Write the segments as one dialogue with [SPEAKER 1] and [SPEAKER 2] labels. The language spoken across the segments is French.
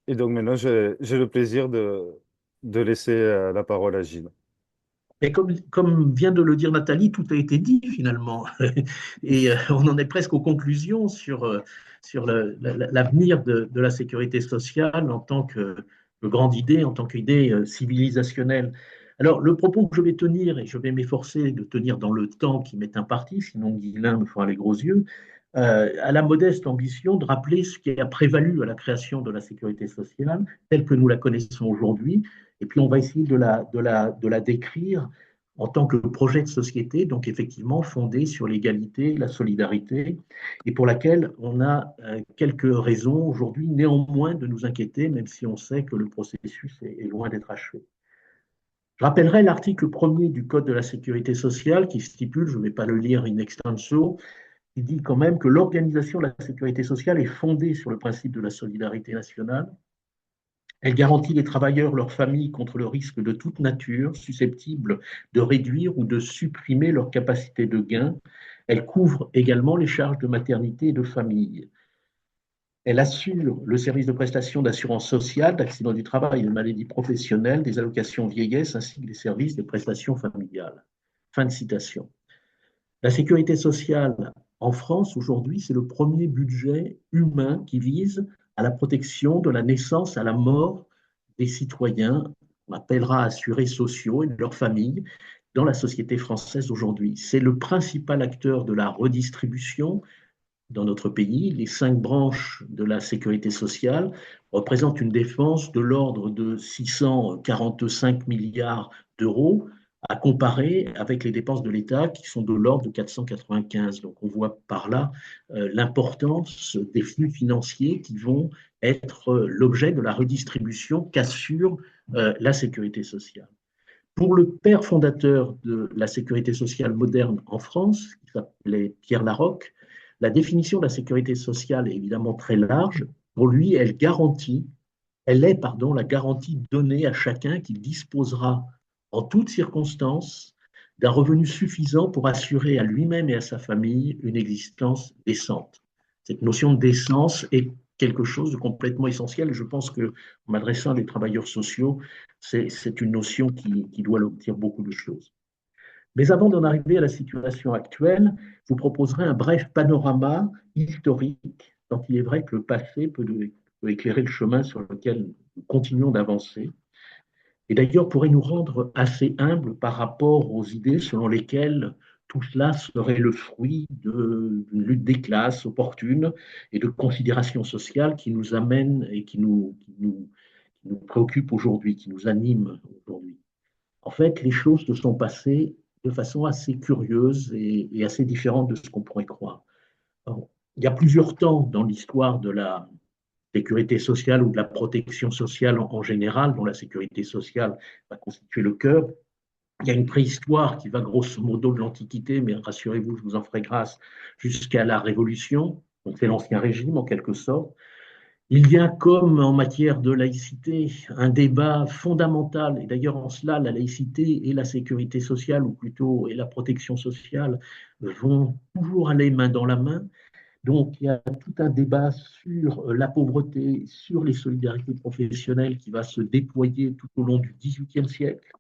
[SPEAKER 1] Et donc maintenant, j'ai le plaisir de laisser la parole à Gilles.
[SPEAKER 2] Mais comme vient de le dire Nathalie, tout a été dit finalement. Et on en est presque aux conclusions sur l'avenir de la sécurité sociale en tant que grande idée, en tant qu'idée civilisationnelle. Alors, le propos que je vais tenir, et je vais m'efforcer de tenir dans le temps qui m'est imparti, sinon Guilain me fera les gros yeux, a la modeste ambition de rappeler ce qui a prévalu à la création de la sécurité sociale telle que nous la connaissons aujourd'hui. Et puis, on va essayer de la décrire en tant que projet de société, donc effectivement fondé sur l'égalité, la solidarité, et pour laquelle on a quelques raisons aujourd'hui néanmoins de nous inquiéter, même si on sait que le processus est loin d'être achevé. Je rappellerai l'article premier du Code de la sécurité sociale qui stipule, je ne vais pas le lire in extenso, qui dit quand même que l'organisation de la sécurité sociale est fondée sur le principe de la solidarité nationale. Elle garantit les travailleurs, leurs familles contre le risque de toute nature susceptible de réduire ou de supprimer leur capacité de gain. Elle couvre également les charges de maternité et de famille. Elle assure le service de prestation d'assurance sociale, d'accident du travail, de maladies professionnelles, des allocations vieillesse ainsi que des services de prestations familiales. Fin de citation. La sécurité sociale en France aujourd'hui, c'est le premier budget humain qui vise à la protection de la naissance à la mort des citoyens, on appellera assurés sociaux et de leurs familles dans la société française aujourd'hui. C'est le principal acteur de la redistribution dans notre pays. Les 5 branches de la sécurité sociale représentent une dépense de l'ordre de 645 milliards d'euros à comparer avec les dépenses de l'État qui sont de l'ordre de 495. Donc on voit par là l'importance des flux financiers qui vont être l'objet de la redistribution qu'assure la sécurité sociale. Pour le père fondateur de la sécurité sociale moderne en France, qui s'appelait Pierre Laroque, la définition de la sécurité sociale est évidemment très large. Pour lui, elle est la garantie donnée à chacun qui disposera en toutes circonstances d'un revenu suffisant pour assurer à lui-même et à sa famille une existence décente. Cette notion de décence est quelque chose de complètement essentiel. Je pense que, en m'adressant à des travailleurs sociaux, c'est une notion qui doit leur dire beaucoup de choses. Mais avant d'en arriver à la situation actuelle, je vous proposerai un bref panorama historique, tant il est vrai que le passé peut éclairer le chemin sur lequel nous continuons d'avancer, et d'ailleurs pourrait nous rendre assez humbles par rapport aux idées selon lesquelles tout cela serait le fruit d'une lutte des classes opportune et de considérations sociales qui nous amènent et qui nous préoccupent aujourd'hui, qui nous animent aujourd'hui. En fait, les choses se sont passées de façon assez curieuse et assez différente de ce qu'on pourrait croire. Alors, il y a plusieurs temps dans l'histoire de la sécurité sociale ou de la protection sociale en général, dont la sécurité sociale va constituer le cœur. Il y a une préhistoire qui va grosso modo de l'Antiquité, mais rassurez-vous, je vous en ferai grâce, jusqu'à la Révolution. Donc c'est l'Ancien Régime en quelque sorte. Il y a, comme en matière de laïcité, un débat fondamental, et d'ailleurs en cela, la laïcité et la sécurité sociale, ou plutôt et la protection sociale, vont toujours aller main dans la main. Donc il y a tout un débat sur la pauvreté, sur les solidarités professionnelles qui va se déployer tout au long du XVIIIe siècle,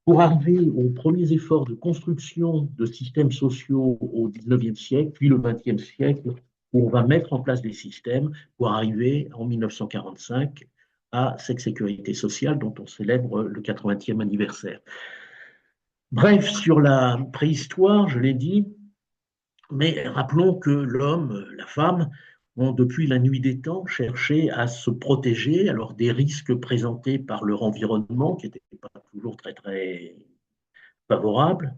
[SPEAKER 2] pour arriver aux premiers efforts de construction de systèmes sociaux au XIXe siècle, puis le XXe siècle, où on va mettre en place des systèmes pour arriver en 1945 à cette sécurité sociale dont on célèbre le 80e anniversaire. Bref, sur la préhistoire, je l'ai dit, mais rappelons que l'homme, la femme, ont depuis la nuit des temps cherché à se protéger alors des risques présentés par leur environnement, qui n'était pas toujours très très favorable,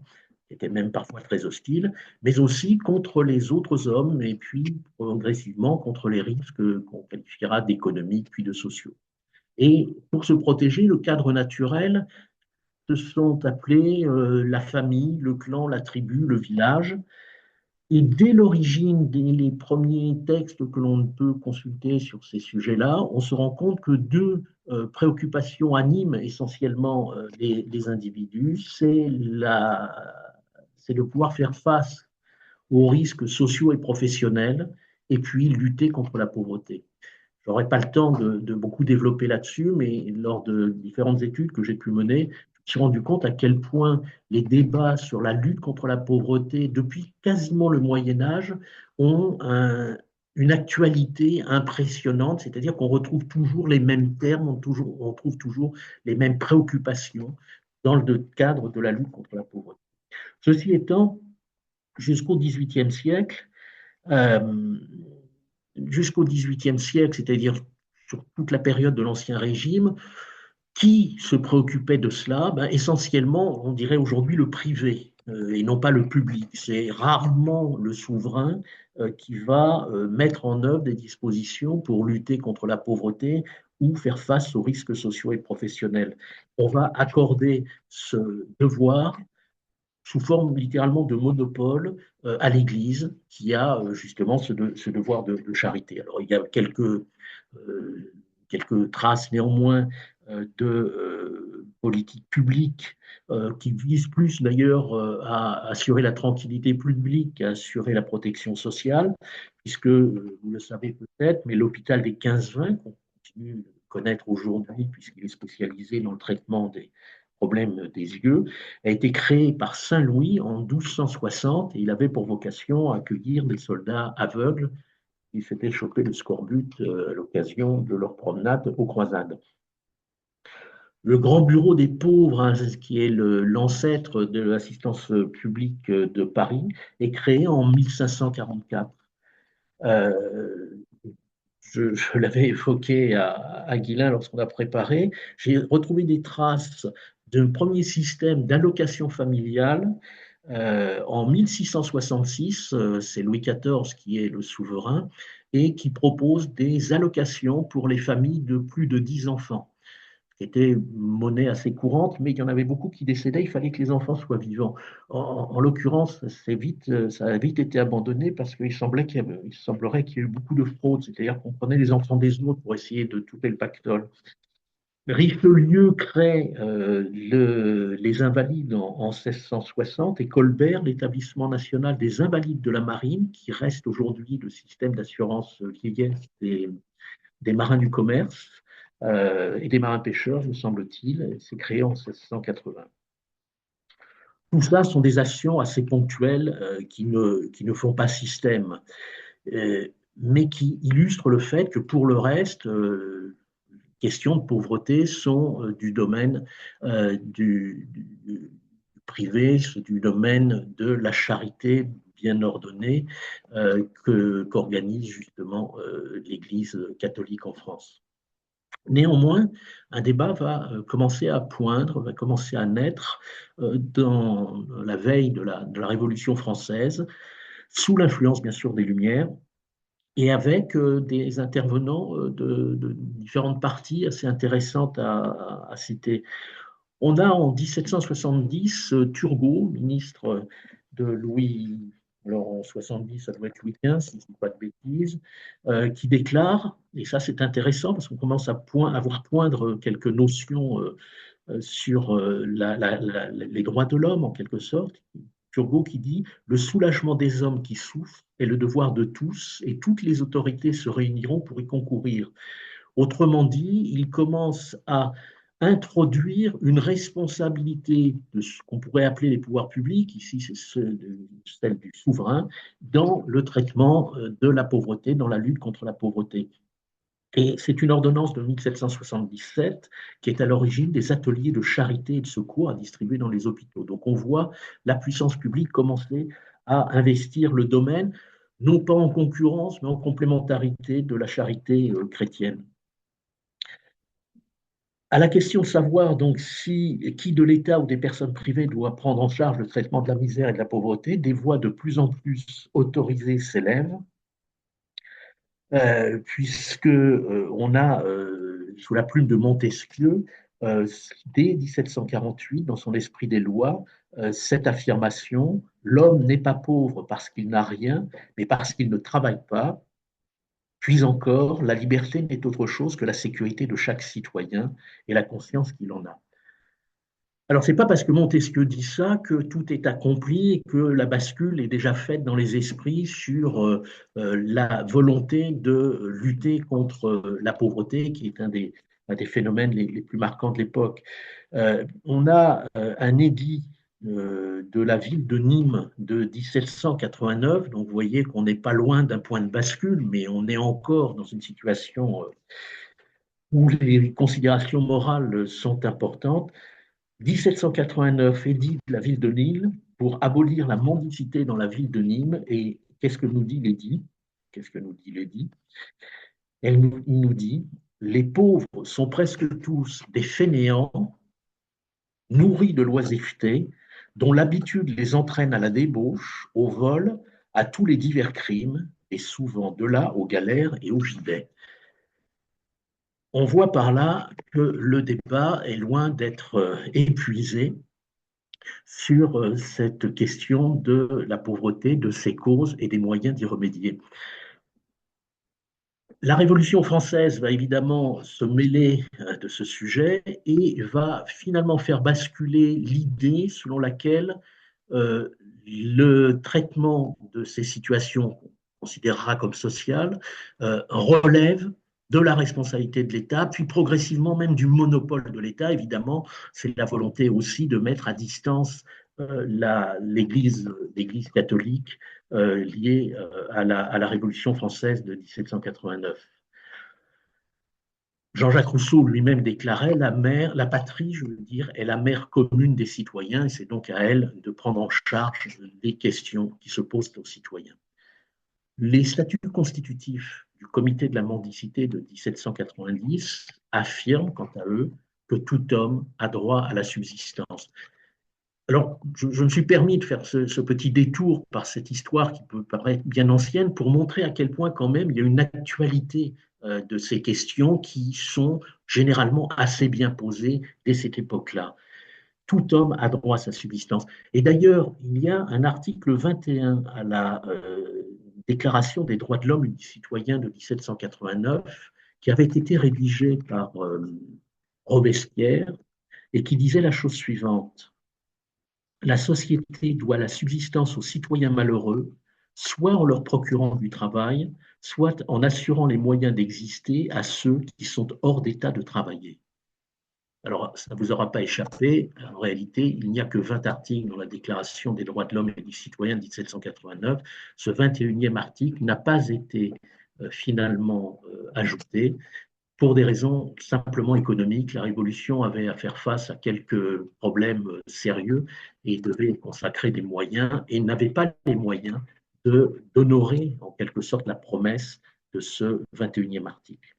[SPEAKER 2] qui était même parfois très hostile, mais aussi contre les autres hommes et puis progressivement contre les risques qu'on qualifiera d'économiques puis de sociaux. Et pour se protéger, le cadre naturel se sont appelés la famille, le clan, la tribu, le village. Et dès l'origine, dès les premiers textes que l'on peut consulter sur ces sujets-là, on se rend compte que deux préoccupations animent essentiellement les individus. C'est de pouvoir faire face aux risques sociaux et professionnels et puis lutter contre la pauvreté. n'aurai pas le temps de beaucoup développer là-dessus, mais lors de différentes études que j'ai pu mener, je me suis rendu compte à quel point les débats sur la lutte contre la pauvreté depuis quasiment le Moyen Âge ont une actualité impressionnante, c'est-à-dire qu'on retrouve toujours les mêmes termes, on trouve toujours les mêmes préoccupations dans le cadre de la lutte contre la pauvreté. Ceci étant, jusqu'au XVIIIe siècle, euh, jusqu'au XVIIIe siècle, c'est-à-dire sur toute la période de l'Ancien Régime, qui se préoccupait de cela? Ben, essentiellement, on dirait aujourd'hui le privé et non pas le public. C'est rarement le souverain qui va mettre en œuvre des dispositions pour lutter contre la pauvreté ou faire face aux risques sociaux et professionnels. On va accorder ce devoir sous forme littéralement de monopole à l'Église qui a justement ce devoir de charité. Alors il y a quelques traces néanmoins de politique publique qui visent plus d'ailleurs à assurer la tranquillité publique qu'à assurer la protection sociale, puisque vous le savez peut-être, mais l'hôpital des 15-20, qu'on continue de connaître aujourd'hui puisqu'il est spécialisé dans le traitement des problèmes des yeux, a été créé par Saint Louis en 1260 et il avait pour vocation à accueillir des soldats aveugles qui s'étaient chopés de scorbut à l'occasion de leur promenade aux croisades. Le Grand Bureau des pauvres, hein, qui est l'ancêtre de l'assistance publique de Paris, est créé en 1544. Euh, je l'avais évoqué à Guilain lorsqu'on a préparé. J'ai retrouvé des traces d'un premier système d'allocation familiale en 1666. C'est Louis XIV qui est le souverain et qui propose des allocations pour les familles de plus de 10 enfants qui était une monnaie assez courante, mais il y en avait beaucoup qui décédaient, il fallait que les enfants soient vivants. En l'occurrence, ça a vite été abandonné parce qu'il il semblerait qu'il y ait eu beaucoup de fraude, c'est-à-dire qu'on prenait les enfants des autres pour essayer de toucher le pactole. Richelieu crée les Invalides en 1660 et Colbert, l'établissement national des Invalides de la Marine, qui reste aujourd'hui le système d'assurance vieillesse des marins du commerce et des marins pêcheurs, me semble-t-il. C'est créé en 1680. Tout cela sont des actions assez ponctuelles qui ne font pas système, mais qui illustrent le fait que pour le reste, questions de pauvreté sont du domaine du privé, du domaine de la charité bien ordonnée qu'organise justement l'Église catholique en France. Néanmoins, un débat va commencer à poindre, va commencer à naître dans la veille de la Révolution française, sous l'influence bien sûr des Lumières, et avec des intervenants de différentes parties assez intéressantes à citer. On a en 1770 Turgot, ministre de Louis, alors en 70, ça doit être Louis XV, si je ne dis pas de bêtises, qui déclare, et ça c'est intéressant parce qu'on commence à voir poindre quelques notions sur les droits de l'homme en quelque sorte. Turgot qui dit: le soulagement des hommes qui souffrent est le devoir de tous et toutes les autorités se réuniront pour y concourir. Autrement dit, il commence à introduire une responsabilité de ce qu'on pourrait appeler les pouvoirs publics, ici c'est celle du souverain, dans le traitement de la pauvreté, dans la lutte contre la pauvreté. Et c'est une ordonnance de 1777 qui est à l'origine des ateliers de charité et de secours à distribuer dans les hôpitaux. Donc on voit la puissance publique commencer à investir le domaine, non pas en concurrence, mais en complémentarité de la charité chrétienne. À la question de savoir donc si qui de l'État ou des personnes privées doit prendre en charge le traitement de la misère et de la pauvreté, des voix de plus en plus autorisées s'élèvent, puisque on a sous la plume de Montesquieu dès 1748 dans son esprit des lois cette affirmation: l'homme n'est pas pauvre parce qu'il n'a rien, mais parce qu'il ne travaille pas. Puis encore, la liberté n'est autre chose que la sécurité de chaque citoyen et la conscience qu'il en a. Alors, c'est pas parce que Montesquieu dit ça que tout est accompli et que la bascule est déjà faite dans les esprits sur la volonté de lutter contre la pauvreté, qui est un des phénomènes les plus marquants de l'époque. On a un édit de la ville de Nîmes de 1789, donc vous voyez qu'on n'est pas loin d'un point de bascule, mais on est encore dans une situation où les considérations morales sont importantes. 1789, édit de la ville de Nîmes pour abolir la mendicité dans la ville de Nîmes. Et qu'est-ce que nous dit l'édit? Qu'est-ce que nous dit l'édit? Il nous dit, les pauvres sont presque tous des fainéants, nourris de l'oisiveté, dont l'habitude les entraîne à la débauche, au vol, à tous les divers crimes, et souvent de là aux galères et au gibet. On voit par là que le débat est loin d'être épuisé sur cette question de la pauvreté, de ses causes et des moyens d'y remédier. La Révolution française va évidemment se mêler de ce sujet et va finalement faire basculer l'idée selon laquelle le traitement de ces situations qu'on considérera comme sociales relève de la responsabilité de l'État, puis progressivement même du monopole de l'État. Évidemment, c'est la volonté aussi de mettre à distance l'Église catholique liée à la Révolution française de 1789. Jean-Jacques Rousseau lui-même déclarait la patrie, je veux dire, est la mère commune des citoyens, et c'est donc à elle de prendre en charge les questions qui se posent aux citoyens. Les statuts constitutifs du Comité de la mendicité de 1790 affirment, quant à eux, que tout homme a droit à la subsistance. Alors, je me suis permis de faire ce petit détour par cette histoire qui peut paraître bien ancienne pour montrer à quel point quand même il y a une actualité de ces questions qui sont généralement assez bien posées dès cette époque-là. Tout homme a droit à sa subsistance. Et d'ailleurs, il y a un article 21 à la Déclaration des droits de l'homme et du citoyen de 1789 qui avait été rédigé par Robespierre et qui disait la chose suivante. La société doit la subsistance aux citoyens malheureux, soit en leur procurant du travail, soit en assurant les moyens d'exister à ceux qui sont hors d'état de travailler. Alors, ça ne vous aura pas échappé, en réalité, il n'y a que 20 articles dans la Déclaration des droits de l'homme et du citoyen de 1789. Ce 21e article n'a pas été finalement ajouté pour des raisons simplement économiques. La Révolution avait à faire face à quelques problèmes sérieux et devait consacrer des moyens et n'avait pas les moyens d'honorer en quelque sorte la promesse de ce 21e article.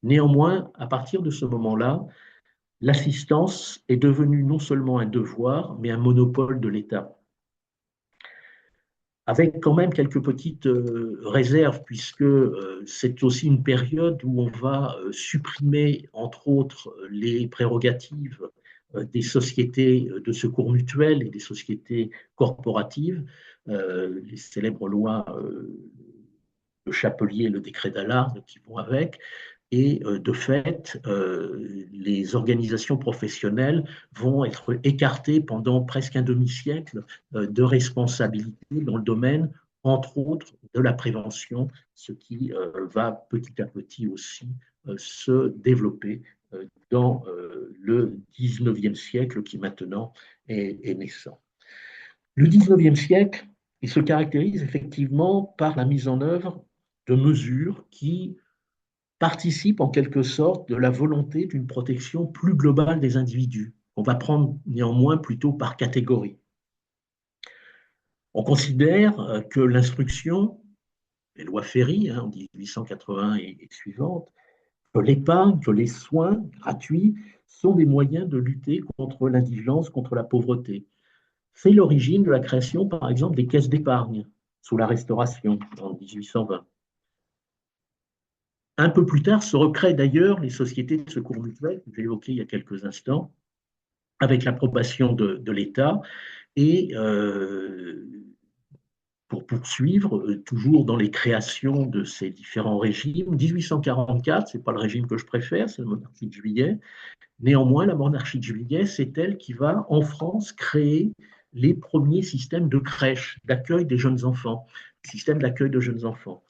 [SPEAKER 2] Néanmoins, à partir de ce moment-là, l'assistance est devenue non seulement un devoir, mais un monopole de l'État, avec quand même quelques petites réserves, puisque c'est aussi une période où on va supprimer, entre autres, les prérogatives des sociétés de secours mutuels et des sociétés corporatives, les célèbres lois le Chapelier et le décret d'Allard qui vont avec. Et de fait, les organisations professionnelles vont être écartées pendant presque un demi-siècle de responsabilités dans le domaine, entre autres, de la prévention, ce qui va petit à petit aussi se développer dans le 19e siècle qui maintenant est naissant. Le 19e siècle, il se caractérise effectivement par la mise en œuvre de mesures qui participent en quelque sorte de la volonté d'une protection plus globale des individus. On va prendre néanmoins plutôt par catégorie. On considère que l'instruction, les lois Ferry en 1880 et suivantes, que l'épargne, que les soins gratuits sont des moyens de lutter contre l'indigence, contre la pauvreté. C'est l'origine de la création, par exemple, des caisses d'épargne sous la Restauration en 1820. Un peu plus tard se recréent d'ailleurs les sociétés de secours mutuels que j'ai évoquées il y a quelques instants, avec l'approbation de l'État et pour poursuivre, toujours dans les créations de ces différents régimes. 1844, ce n'est pas le régime que je préfère, c'est la monarchie de Juillet. Néanmoins, la monarchie de Juillet, c'est elle qui va, en France, créer les premiers systèmes de crèche, d'accueil des jeunes enfants, système d'accueil de jeunes enfants.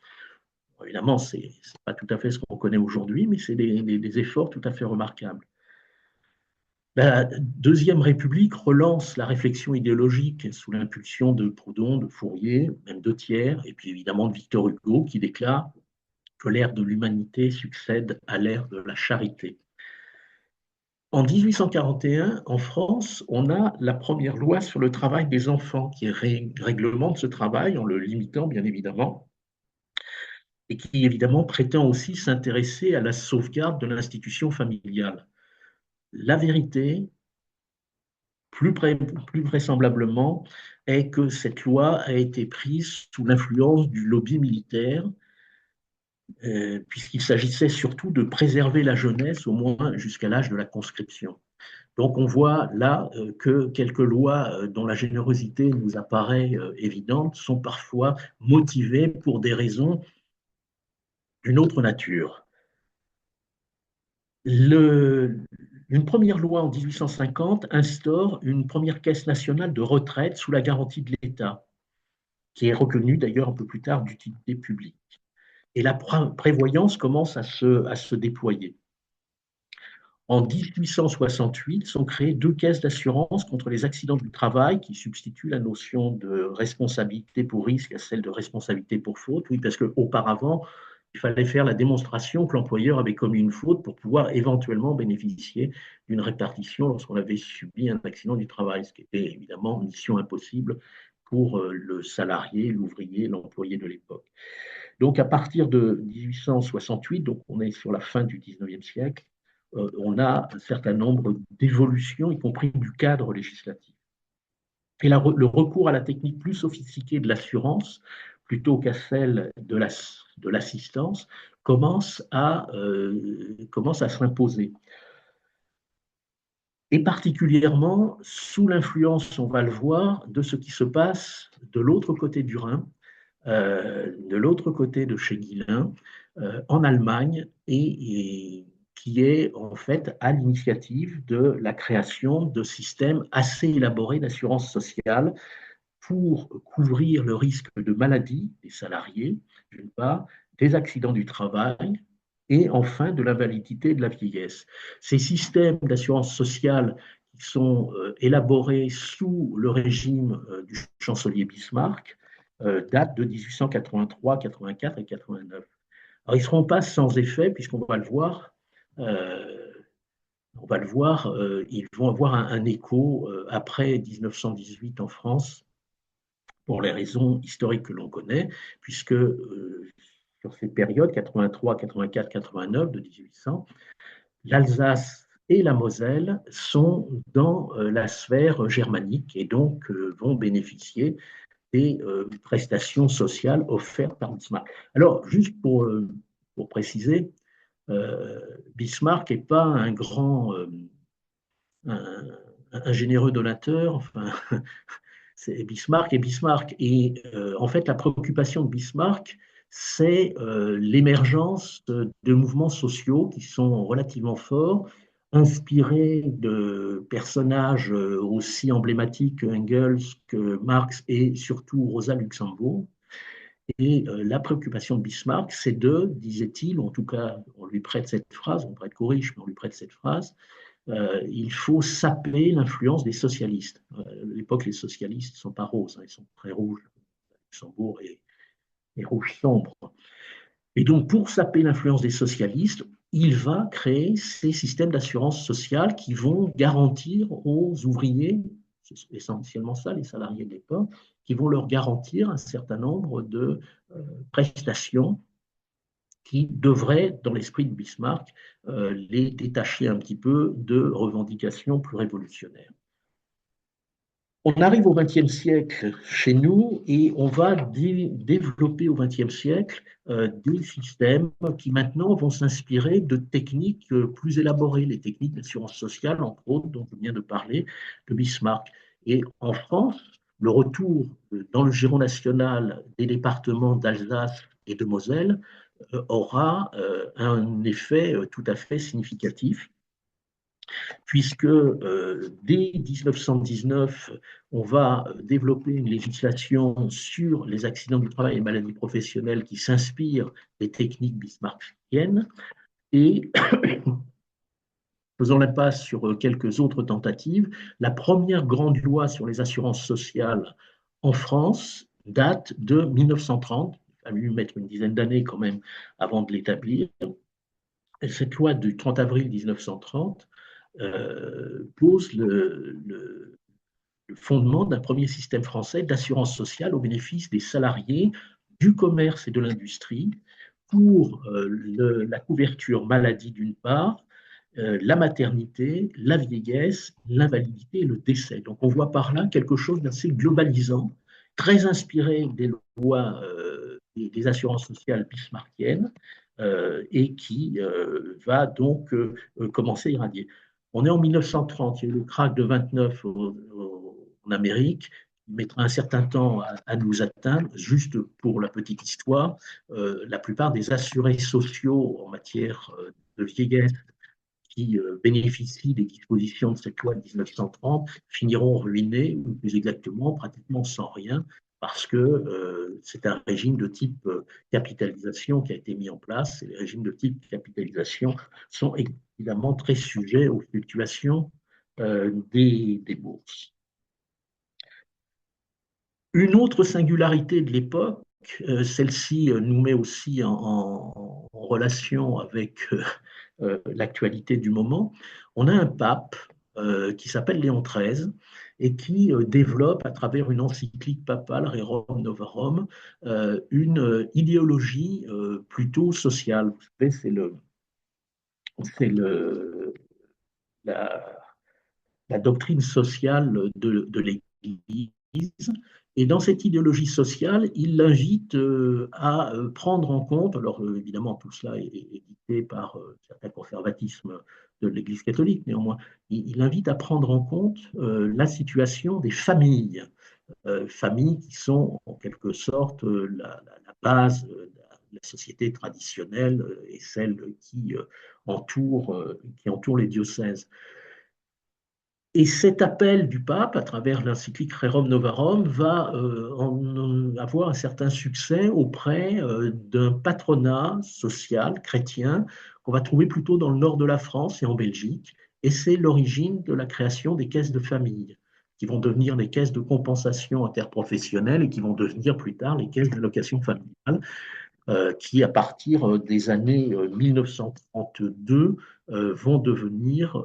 [SPEAKER 2] Évidemment, ce n'est pas tout à fait ce qu'on connaît aujourd'hui, mais c'est des efforts tout à fait remarquables. La Deuxième République relance la réflexion idéologique sous l'impulsion de Proudhon, de Fourier, même de Thiers, et puis évidemment de Victor Hugo, qui déclare que l'ère de l'humanité succède à l'ère de la charité. En 1841, en France, on a la première loi sur le travail des enfants qui réglemente ce travail en le limitant, bien évidemment, et qui évidemment prétend aussi s'intéresser à la sauvegarde de l'institution familiale. La vérité, plus vraisemblablement, est que cette loi a été prise sous l'influence du lobby militaire, puisqu'il s'agissait surtout de préserver la jeunesse, au moins jusqu'à l'âge de la conscription. Donc on voit là que quelques lois dont la générosité nous apparaît évidente sont parfois motivées pour des raisons d'une autre nature. Une première loi en 1850 instaure une première caisse nationale de retraite sous la garantie de l'État, qui est reconnue d'ailleurs un peu plus tard d'utilité publique. Et la prévoyance commence à se déployer. En 1868 sont créées deux caisses d'assurance contre les accidents du travail qui substituent la notion de responsabilité pour risque à celle de responsabilité pour faute. Oui, parce qu'auparavant, il fallait faire la démonstration que l'employeur avait commis une faute pour pouvoir éventuellement bénéficier d'une répartition lorsqu'on avait subi un accident du travail, ce qui était évidemment mission impossible pour le salarié, l'ouvrier, l'employé de l'époque. Donc à partir de 1868, donc on est sur la fin du 19e siècle, on a un certain nombre d'évolutions, y compris du cadre législatif. Et le recours à la technique plus sophistiquée de l'assurance, plutôt qu'à celle de l'assistance, commence à s'imposer. Et particulièrement sous l'influence, on va le voir, de ce qui se passe de l'autre côté du Rhin, de l'autre côté de chez Guillain, en Allemagne, et qui est en fait à l'initiative de la création de systèmes assez élaborés d'assurance sociale pour couvrir le risque de maladie des salariés, d'une part, des accidents du travail et enfin de l'invalidité et de la vieillesse. Ces systèmes d'assurance sociale qui sont élaborés sous le régime du chancelier Bismarck datent de 1883, 84 et 89. Alors, ils ne seront pas sans effet, puisqu'on va le voir, ils vont avoir un écho après 1918 en France, pour les raisons historiques que l'on connaît, puisque sur ces périodes, 83, 84, 89 de 1800, l'Alsace et la Moselle sont dans la sphère germanique et donc vont bénéficier des prestations sociales offertes par Bismarck. Alors, juste pour préciser, Bismarck n'est pas un grand, un généreux donateur, enfin, c'est Bismarck et Bismarck. Et en fait, la préoccupation de Bismarck, c'est l'émergence de mouvements sociaux qui sont relativement forts, inspirés de personnages aussi emblématiques que Engels, que Marx et surtout Rosa Luxembourg. Et la préoccupation de Bismarck, c'est disait-il, en tout cas, on lui prête cette phrase, on pourrait être corrige, mais on lui prête cette phrase, il faut saper l'influence des socialistes. À l'époque, les socialistes ne sont pas roses, hein, ils sont très rouges. Luxembourg est rouge sombre. Et donc, pour saper l'influence des socialistes, il va créer ces systèmes d'assurance sociale qui vont garantir aux ouvriers, c'est essentiellement ça, les salariés de l'époque, qui vont leur garantir un certain nombre de prestations qui devrait, dans l'esprit de Bismarck, les détacher un petit peu de revendications plus révolutionnaires. On arrive au XXe siècle chez nous et on va développer au XXe siècle des systèmes qui maintenant vont s'inspirer de techniques plus élaborées, les techniques d'assurance sociale, entre autres, dont je viens de parler, de Bismarck. Et en France, le retour dans le giron national des départements d'Alsace et de Moselle aura un effet tout à fait significatif, puisque dès 1919, on va développer une législation sur les accidents du travail et maladies professionnelles qui s'inspire des techniques bismarckiennes. Et faisant l'impasse sur quelques autres tentatives, la première grande loi sur les assurances sociales en France date de 1930. Il a fallu mettre une dizaine d'années quand même avant de l'établir. Cette loi du 30 avril 1930 pose le fondement d'un premier système français d'assurance sociale au bénéfice des salariés du commerce et de l'industrie pour la couverture maladie d'une part, la maternité, la vieillesse, l'invalidité et le décès. Donc on voit par là quelque chose d'assez globalisant, très inspiré des lois des assurances sociales bismarckiennes et qui va donc commencer à irradier. On est en 1930, il y a eu le krach de 29 en Amérique, il mettra un certain temps à nous atteindre. Juste pour la petite histoire, la plupart des assurés sociaux en matière de vieillesse qui bénéficient des dispositions de cette loi de 1930 finiront ruinés, ou plus exactement, pratiquement sans rien, parce que c'est un régime de type capitalisation qui a été mis en place, et les régimes de type capitalisation sont évidemment très sujets aux fluctuations des bourses. Une autre singularité de l'époque, celle-ci nous met aussi en relation avec l'actualité du moment. On a un pape qui s'appelle Léon XIII et qui développe à travers une encyclique papale, Rerum Novarum, une idéologie plutôt sociale. Vous savez, c'est la, la doctrine sociale de l'Église. Et dans cette idéologie sociale, il l'invite à prendre en compte, alors évidemment tout cela est dicté par certains conservatismes de l'Église catholique, néanmoins, il invite à prendre en compte la situation des familles, familles qui sont en quelque sorte la base de la société traditionnelle et celle qui entoure les diocèses. Et cet appel du pape, à travers l'encyclique Rerum Novarum, va avoir un certain succès auprès d'un patronat social chrétien qu'on va trouver plutôt dans le nord de la France et en Belgique. Et c'est l'origine de la création des caisses de famille, qui vont devenir les caisses de compensation interprofessionnelle et qui vont devenir plus tard les caisses d'allocation familiale, qui, à partir des années 1932, vont devenir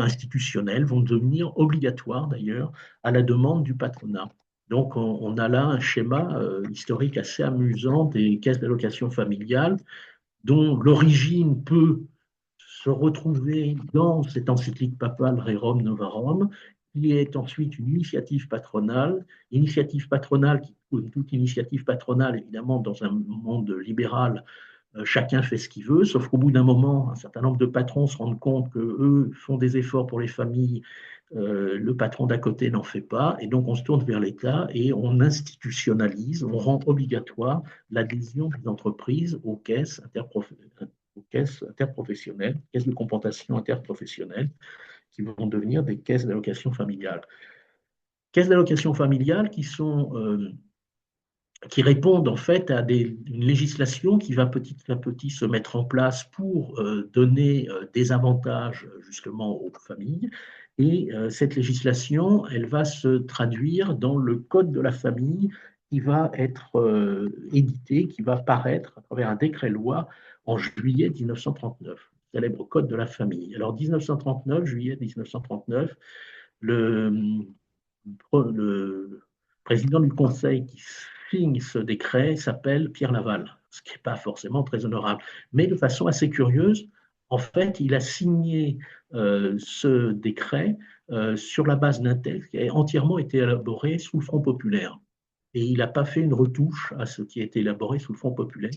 [SPEAKER 2] institutionnels, vont devenir obligatoires d'ailleurs, à la demande du patronat. Donc on a là un schéma historique assez amusant des caisses d'allocation familiale, dont l'origine peut se retrouver dans cette encyclique papale Rerum Novarum, qui est ensuite une initiative patronale qui, comme toute initiative patronale, évidemment, dans un monde libéral, chacun fait ce qu'il veut, sauf qu'au bout d'un moment, un certain nombre de patrons se rendent compte qu'eux font des efforts pour les familles, le patron d'à côté n'en fait pas, et donc on se tourne vers l'État et on institutionnalise, on rend obligatoire l'adhésion des entreprises aux caisses interprofessionnelles, caisses de compensation interprofessionnelle, qui vont devenir des caisses d'allocation familiale. Caisses d'allocation familiale qui répondent en fait à une législation qui va petit à petit se mettre en place pour donner des avantages justement aux familles. Et cette législation, elle va se traduire dans le Code de la famille qui va être édité, qui va paraître à travers un décret-loi en juillet 1939, le célèbre Code de la famille. Alors 1939, juillet 1939, le président du Conseil qui signe ce décret s'appelle Pierre Laval, ce qui n'est pas forcément très honorable. Mais de façon assez curieuse, en fait, il a signé ce décret sur la base d'un texte qui a entièrement été élaboré sous le Front populaire. Et il n'a pas fait une retouche à ce qui a été élaboré sous le Front populaire.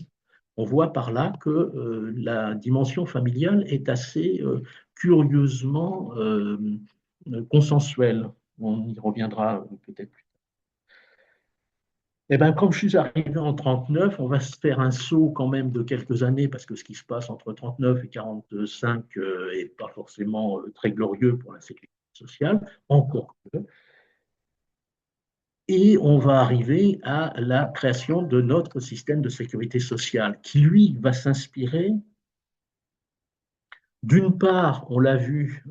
[SPEAKER 2] On voit par là que la dimension familiale est assez curieusement consensuelle. On y reviendra peut-être plus. Eh bien, comme je suis arrivé en 39, on va se faire un saut quand même de quelques années, parce que ce qui se passe entre 39 et 45 n'est pas forcément très glorieux pour la sécurité sociale, encore que. Et on va arriver à la création de notre système de sécurité sociale, qui, lui, va s'inspirer, d'une part, on l'a vu,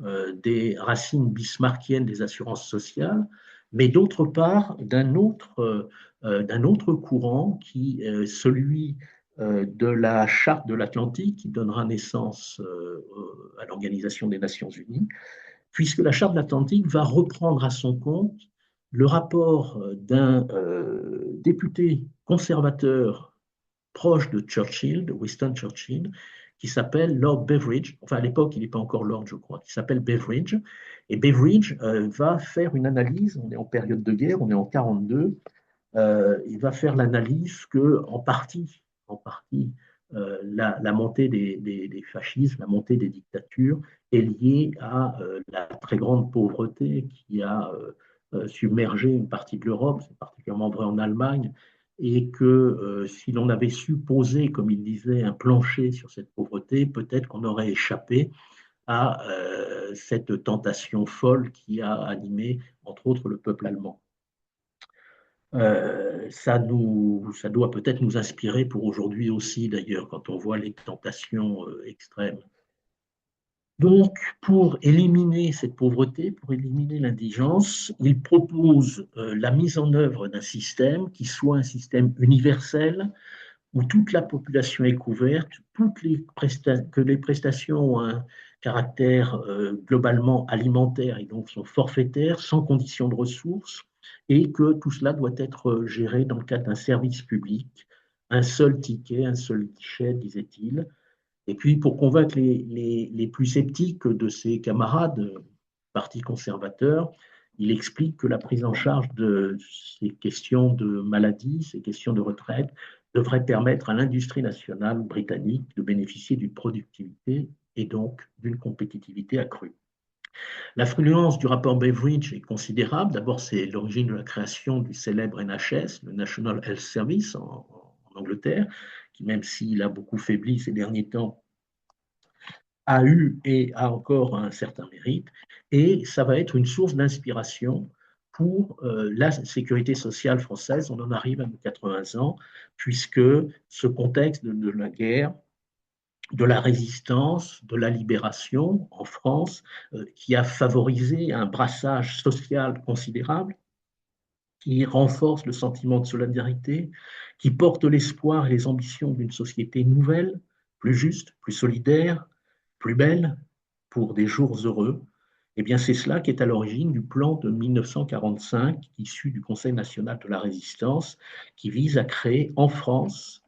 [SPEAKER 2] des racines bismarckiennes des assurances sociales, mais d'autre part, d'un autre courant qui est celui de la Charte de l'Atlantique, qui donnera naissance à l'Organisation des Nations Unies, puisque la Charte de l'Atlantique va reprendre à son compte le rapport d'un député conservateur proche de Churchill, de Winston Churchill, qui s'appelle Lord Beveridge. Enfin, à l'époque, il n'est pas encore Lord, je crois, qui s'appelle Beveridge. Et Beveridge va faire une analyse, on est en période de guerre, on est en 42, il va faire l'analyse que, en partie la montée des fascismes, la montée des dictatures est liée à la très grande pauvreté qui a submergé une partie de l'Europe, c'est particulièrement vrai en Allemagne, et que si l'on avait su poser, comme il disait, un plancher sur cette pauvreté, peut-être qu'on aurait échappé à cette tentation folle qui a animé, entre autres, le peuple allemand. Ça doit peut-être nous inspirer pour aujourd'hui aussi, d'ailleurs, quand on voit les tentations extrêmes. Donc, pour éliminer cette pauvreté, pour éliminer l'indigence, il propose la mise en œuvre d'un système qui soit un système universel, où toute la population est couverte, que les prestations ont un caractère globalement alimentaire et donc sont forfaitaires, sans condition de ressources, et que tout cela doit être géré dans le cadre d'un service public, un seul ticket, un seul guichet, disait-il. Et puis, pour convaincre les plus sceptiques de ses camarades, parti conservateur, il explique que la prise en charge de ces questions de maladie, ces questions de retraite, devrait permettre à l'industrie nationale britannique de bénéficier d'une productivité et donc d'une compétitivité accrue. L'influence du rapport Beveridge est considérable. D'abord, c'est l'origine de la création du célèbre NHS, le National Health Service en Angleterre, qui, même s'il a beaucoup faibli ces derniers temps, a eu et a encore un certain mérite, et ça va être une source d'inspiration pour la sécurité sociale française. On en arrive à nos 80 ans, puisque ce contexte de la guerre, de la résistance, de la libération en France, qui a favorisé un brassage social considérable, qui renforce le sentiment de solidarité, qui porte l'espoir et les ambitions d'une société nouvelle, plus juste, plus solidaire, plus belle, pour des jours heureux. Eh bien, c'est cela qui est à l'origine du plan de 1945, issu du Conseil national de la résistance, qui vise à créer en France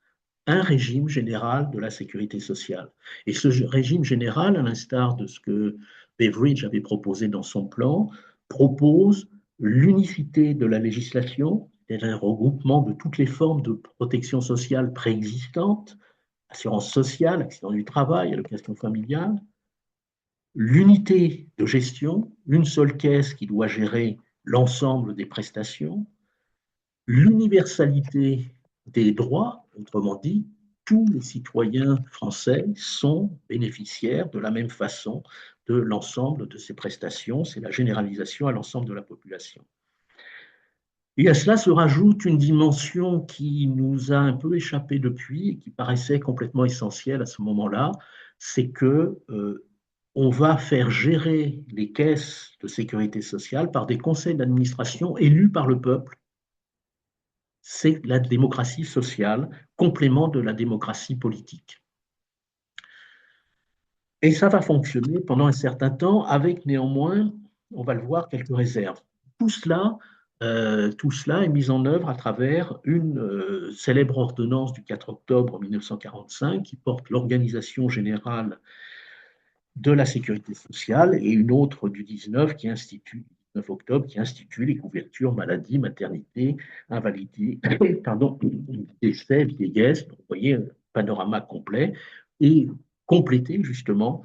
[SPEAKER 2] un régime général de la sécurité sociale. Et ce régime général, à l'instar de ce que Beveridge avait proposé dans son plan, propose l'unicité de la législation, c'est un regroupement de toutes les formes de protection sociale préexistantes, assurance sociale, accident du travail, allocation familiale, l'unité de gestion, une seule caisse qui doit gérer l'ensemble des prestations, l'universalité des droits, autrement dit, tous les citoyens français sont bénéficiaires de la même façon de l'ensemble de ces prestations. C'est la généralisation à l'ensemble de la population. Et à cela se rajoute une dimension qui nous a un peu échappé depuis et qui paraissait complètement essentielle à ce moment-là, c'est que on va faire gérer les caisses de sécurité sociale par des conseils d'administration élus par le peuple. C'est la démocratie sociale, complément de la démocratie politique. Et ça va fonctionner pendant un certain temps, avec néanmoins, on va le voir, quelques réserves. Tout cela, tout cela est mis en œuvre à travers une célèbre ordonnance du 4 octobre 1945 qui porte l'organisation générale de la sécurité sociale et une autre du 19 qui institue 9 octobre qui institue les couvertures maladie, maternité, invalidité, pardon, décès, vieillesse. Donc, vous voyez, un panorama complet et complété justement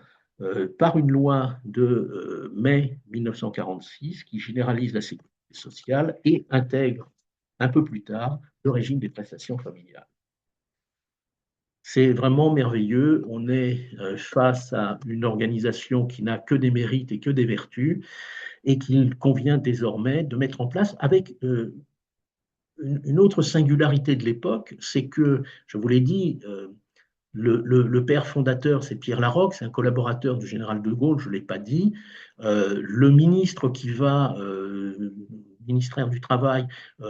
[SPEAKER 2] par une loi de mai 1946 qui généralise la sécurité sociale et intègre un peu plus tard le régime des prestations familiales. C'est vraiment merveilleux. On est face à une organisation qui n'a que des mérites et que des vertus et qu'il convient désormais de mettre en place avec une autre singularité de l'époque, c'est que, je vous l'ai dit, le père fondateur, c'est Pierre Laroque, c'est un collaborateur du général de Gaulle, je ne l'ai pas dit. Le ministre qui va, ministère du Travail,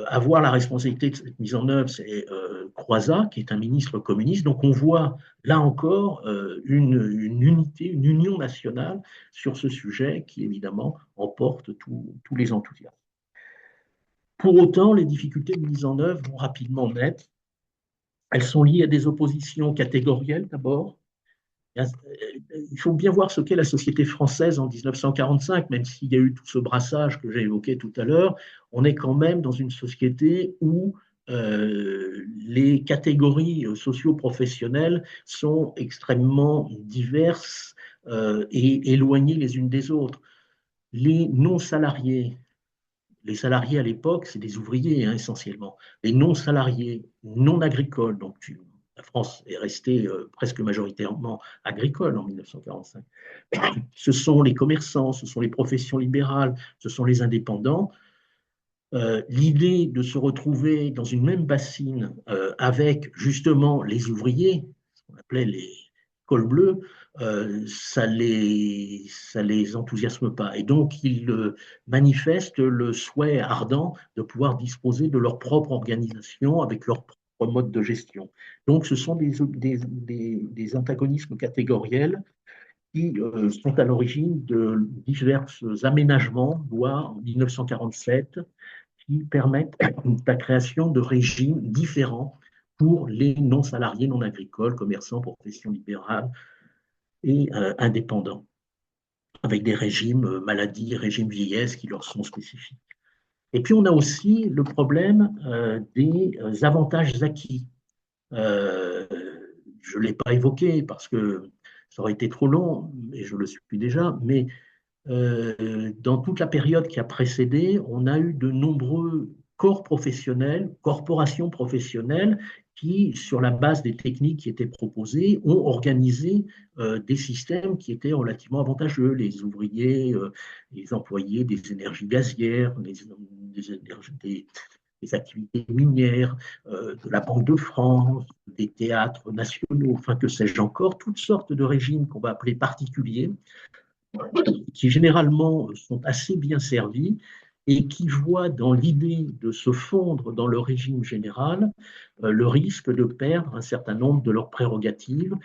[SPEAKER 2] avoir la responsabilité de cette mise en œuvre, c'est Croizat, qui est un ministre communiste. Donc on voit là encore une unité, une union nationale sur ce sujet qui évidemment emporte tous les enthousiasmes. Pour autant, les difficultés de mise en œuvre vont rapidement naître. Elles sont liées à des oppositions catégorielles d'abord. Il faut bien voir ce qu'est la société française en 1945, même s'il y a eu tout ce brassage que j'ai évoqué tout à l'heure, on est quand même dans une société où les catégories socio-professionnelles sont extrêmement diverses et éloignées les unes des autres. Les non-salariés, les salariés à l'époque, c'est des ouvriers hein, essentiellement. Les non-salariés, non agricoles, donc la France est restée presque majoritairement agricole en 1945. Ce sont les commerçants, ce sont les professions libérales, ce sont les indépendants. L'idée de se retrouver dans une même bassine avec justement les ouvriers, ce qu'on appelait les cols bleus, ça les enthousiasme pas. Et donc, ils manifestent le souhait ardent de pouvoir disposer de leur propre organisation avec leur propre mode de gestion. Donc, ce sont des antagonismes catégoriels qui sont à l'origine de divers aménagements, loi en 1947, qui permettent la création de régimes différents pour les non-salariés, non agricoles, commerçants, professions libérales et indépendants, avec des régimes maladie, régimes vieillesse qui leur sont spécifiques. Et puis on a aussi le problème des avantages acquis. Je ne l'ai pas évoqué parce que ça aurait été trop long, et je le suis déjà, mais dans toute la période qui a précédé, on a eu de nombreux corps professionnels, corporations professionnelles qui, sur la base des techniques qui étaient proposées, ont organisé des systèmes qui étaient relativement avantageux. Les ouvriers, les employés des énergies gazières, des activités minières, de la Banque de France, des théâtres nationaux, enfin que sais-je encore, toutes sortes de régimes qu'on va appeler particuliers, qui généralement sont assez bien servis et qui voient dans l'idée de se fondre dans le régime général le risque de perdre un certain nombre de leurs prérogatives,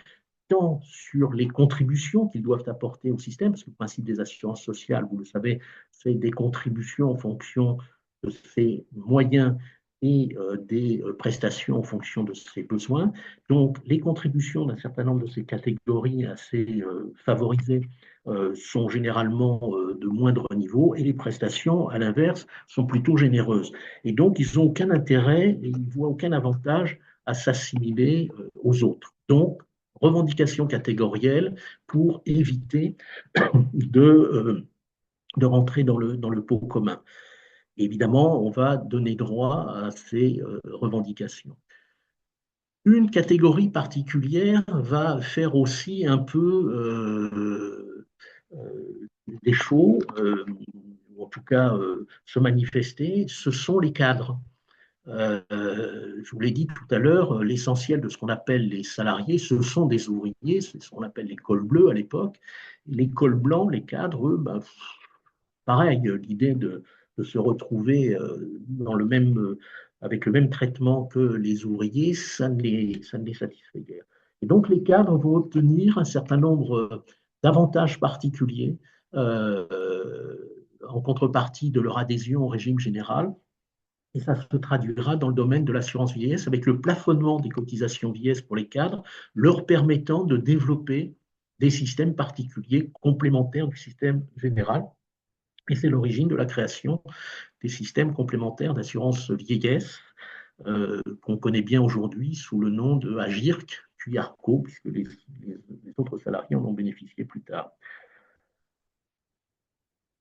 [SPEAKER 2] tant sur les contributions qu'ils doivent apporter au système, parce que le principe des assurances sociales, vous le savez, c'est des contributions en fonction de ses moyens et des prestations en fonction de ses besoins. Donc, les contributions d'un certain nombre de ces catégories assez favorisées sont généralement de moindre niveau et les prestations, à l'inverse, sont plutôt généreuses. Et donc, ils n'ont aucun intérêt et ils ne voient aucun avantage à s'assimiler aux autres. Donc, revendication catégorielle pour éviter de rentrer dans le pot commun. Évidemment, on va donner droit à ces revendications. Une catégorie particulière va faire aussi un peu défaut, ou en tout cas se manifester, ce sont les cadres. Je vous l'ai dit tout à l'heure, l'essentiel de ce qu'on appelle les salariés, ce sont des ouvriers, c'est ce qu'on appelle les cols bleus à l'époque. Les cols blancs, les cadres, eux, ben, pareil, l'idée de se retrouver dans le même, avec le même traitement que les ouvriers, ça ne les satisfait guère. Et donc les cadres vont obtenir un certain nombre d'avantages particuliers en contrepartie de leur adhésion au régime général. Et ça se traduira dans le domaine de l'assurance vieillesse avec le plafonnement des cotisations vieillesse pour les cadres, leur permettant de développer des systèmes particuliers complémentaires du système général. Et c'est l'origine de la création des systèmes complémentaires d'assurance vieillesse qu'on connaît bien aujourd'hui sous le nom de AGIRC, puis Arco, puisque les autres salariés en ont bénéficié plus tard.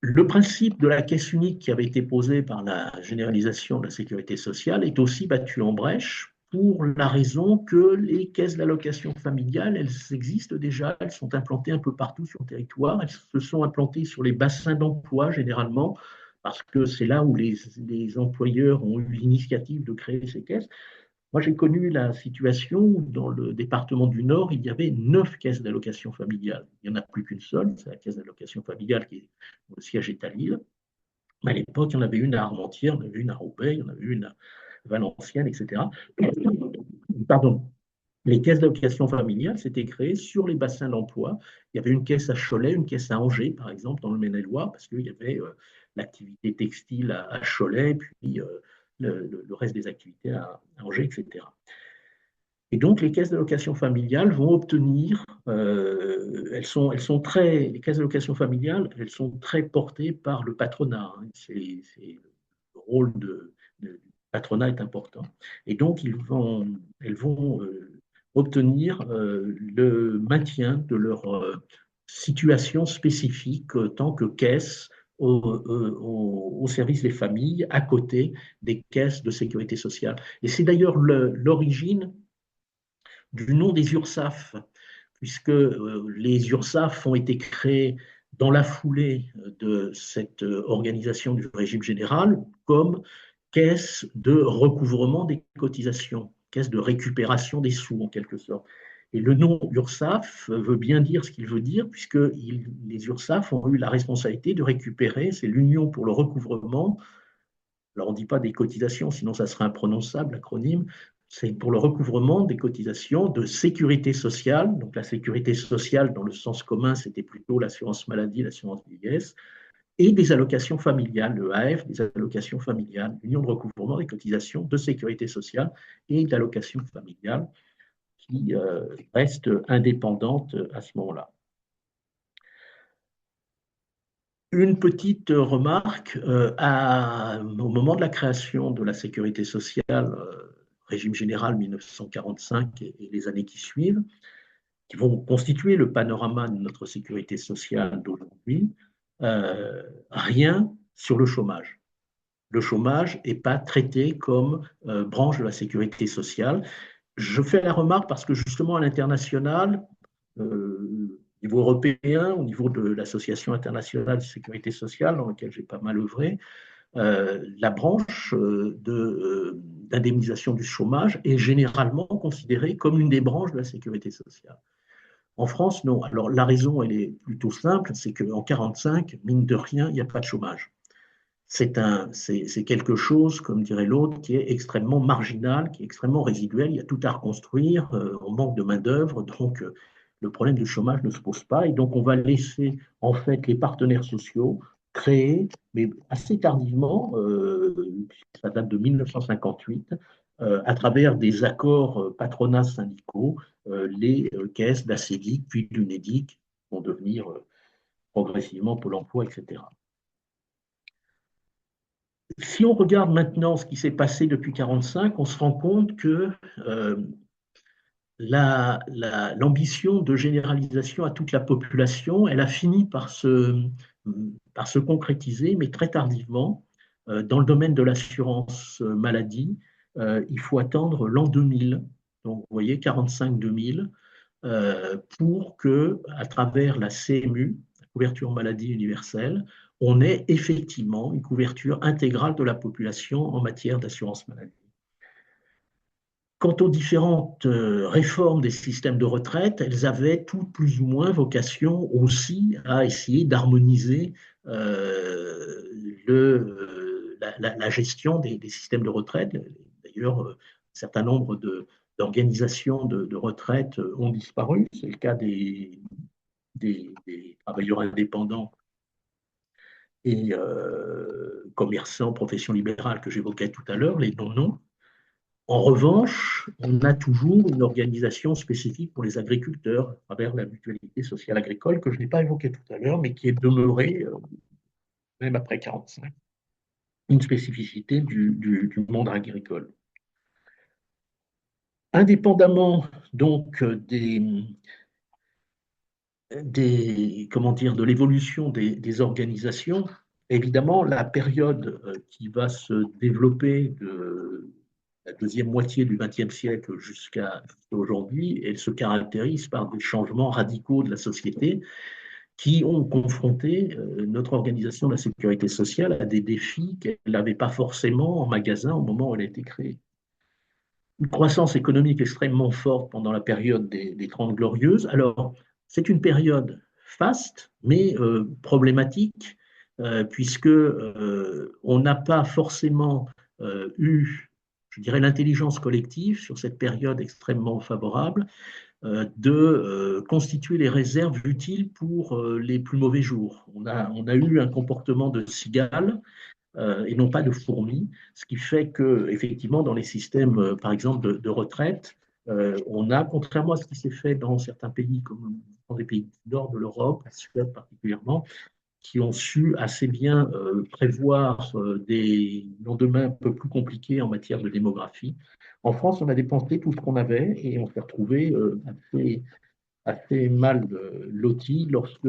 [SPEAKER 2] Le principe de la caisse unique qui avait été posé par la généralisation de la sécurité sociale est aussi battu en brèche pour la raison que les caisses d'allocation familiale, elles existent déjà, elles sont implantées un peu partout sur le territoire, elles se sont implantées sur les bassins d'emploi généralement, parce que c'est là où les employeurs ont eu l'initiative de créer ces caisses. Moi, j'ai connu la situation où, dans le département du Nord, il y avait 9 caisses d'allocation familiale. Il n'y en a plus qu'une seule, c'est la caisse d'allocation familiale qui est, le siège est à Lille. Mais à l'époque, il y en avait une à Armentières, il y en avait une à Roubaix, il y en avait une à Valenciennes, etc. Pardon. Les caisses d'allocation familiale s'étaient créées sur les bassins d'emploi. Il y avait une caisse à Cholet, une caisse à Angers, par exemple, dans le Maine-et-Loire, parce qu'il y avait l'activité textile à Cholet, puis le reste des activités à Angers, etc. Et donc, les caisses d'allocation familiale vont obtenir, elles sont très, les caisses d'allocation familiale, elles sont très portées par le patronat, hein. Le rôle du patronat est important. Et donc, elles vont obtenir le maintien de leur situation spécifique tant que caisse au service des familles, à côté des caisses de sécurité sociale. Et c'est d'ailleurs l'origine du nom des URSAF, puisque les URSAF ont été créés dans la foulée de cette organisation du régime général comme caisse de recouvrement des cotisations, caisse de récupération des sous en quelque sorte. Et le nom URSAF veut bien dire ce qu'il veut dire, puisque les URSAF ont eu la responsabilité de récupérer, c'est l'Union pour le recouvrement. Alors on ne dit pas des cotisations, sinon ça serait imprononçable, l'acronyme. C'est pour le recouvrement des cotisations de sécurité sociale. Donc la sécurité sociale, dans le sens commun, c'était plutôt l'assurance maladie, l'assurance vieillesse, et des allocations familiales, le AF, des allocations familiales, l'union de recouvrement des cotisations de sécurité sociale et d'allocations familiales qui restent indépendantes à ce moment-là. Une petite remarque, au moment de la création de la sécurité sociale, régime général 1945 et les années qui suivent, qui vont constituer le panorama de notre sécurité sociale d'aujourd'hui, rien sur le chômage. Le chômage n'est pas traité comme branche de la sécurité sociale. Je fais la remarque parce que justement à l'international, au niveau européen, au niveau de l'Association internationale de sécurité sociale, dans laquelle j'ai pas mal œuvré, la branche d'indemnisation du chômage est généralement considérée comme une des branches de la sécurité sociale. En France, non. Alors la raison, elle est plutôt simple, c'est qu'en 1945, mine de rien, il n'y a pas de chômage. C'est quelque chose, comme dirait l'autre, qui est extrêmement marginal, qui est extrêmement résiduel. Il y a tout à reconstruire, on manque de main-d'œuvre, donc le problème du chômage ne se pose pas. Et donc, on va laisser en fait les partenaires sociaux créer, mais assez tardivement, ça date de 1958, à travers des accords patronats syndicaux, les caisses d'ACEDIC, puis d'UNEDIC, qui vont devenir progressivement Pôle emploi, etc. Si on regarde maintenant ce qui s'est passé depuis 1945, on se rend compte que l'ambition de généralisation à toute la population, elle a fini par se concrétiser, mais très tardivement. Dans le domaine de l'assurance maladie, il faut attendre l'an 2000, donc vous voyez 45-2000, pour que, à travers la CMU, la couverture maladie universelle, on ait effectivement une couverture intégrale de la population en matière d'assurance maladie. Quant aux différentes réformes des systèmes de retraite, elles avaient toutes plus ou moins vocation aussi à essayer d'harmoniser la gestion des systèmes de retraite. D'ailleurs, un certain nombre d'organisations de retraite ont disparu. C'est le cas des travailleurs indépendants et commerçants, professions libérales que j'évoquais tout à l'heure, les non-noms. En revanche, on a toujours une organisation spécifique pour les agriculteurs à travers la mutualité sociale agricole que je n'ai pas évoquée tout à l'heure, mais qui est demeurée, même après 1945, une spécificité du monde agricole. Indépendamment donc comment dire, de l'évolution des organisations, évidemment, la période qui va se développer de la deuxième moitié du XXe siècle jusqu'à aujourd'hui, elle se caractérise par des changements radicaux de la société qui ont confronté notre organisation de la sécurité sociale à des défis qu'elle n'avait pas forcément en magasin au moment où elle a été créée. Une croissance économique extrêmement forte pendant la période des 30 Glorieuses. Alors, c'est une période faste, mais problématique, puisque on n'a pas forcément eu, je dirais, l'intelligence collective sur cette période extrêmement favorable de constituer les réserves utiles pour les plus mauvais jours. On a eu un comportement de cigale et non pas de fourmis, ce qui fait que, effectivement, dans les systèmes, par exemple, de retraite, on a, contrairement à ce qui s'est fait dans certains pays, comme dans les pays du nord de l'Europe, la Suède particulièrement, qui ont su assez bien prévoir des lendemains un peu plus compliqués en matière de démographie. En France, on a dépensé tout ce qu'on avait et on s'est retrouvé assez mal loti lorsque